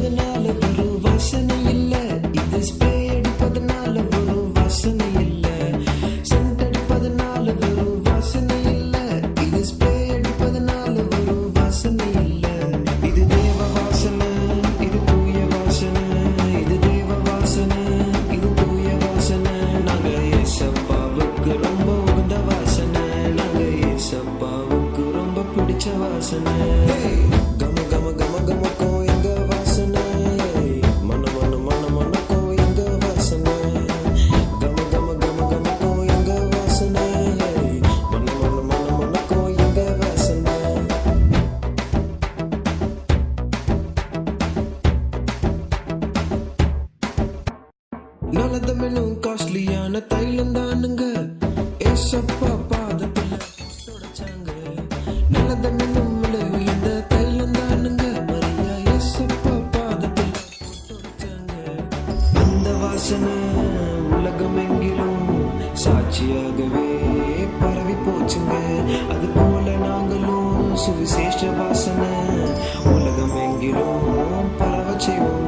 அடிப்பதனால ஒரு வாசனை இல்ல, இது ஸ்ப்ரே அடிப்பதனால ஒரு வாசனை இல்ல, சென்ட் அடிப்பதனால ஒரு வாசனை இல்ல, இது ஸ்ப்ரே அடிப்பதனால ஒரு வாசனை இல்ல. இது தேவ வாசனை, இது தூய வாசனை, இது தேவ வாசனை, இது தூய வாசனை. நாங்க ஏசப்பாவுக்கு ரொம்ப உகந்த வாசனை, நாங்க ஏசப்பாவுக்கு ரொம்ப பிடிச்ச வாசனை. கம கம கம கமக்கும் எங்க வாசனை, மன மன மன மனக்கும் எங்க வாசனை. கம கம கம கமக்கும் எங்க வாசனை, மன மன மன மனக்கும் எங்க வாசனை. நல்லதமெனும் காஸ்ட்லியான தைலம் தானுங்க ஏசப்பா பாதத்துல தொடச்சாங்க. நல்லதமெனும் விலை உயர்ந்த தைலம் தானுங்க மரியா ஏசப்பா பாதத்துல தொடச்சாங்க. அந்த வாசனை உலகம் எங்கிலும் சாட்சியாகவே பரவி போச்சுங்க. அது போல நாங்களும் சுவிசேஷ வாசனை உலகம் எங்கிலும் பரவ செய்வோம்.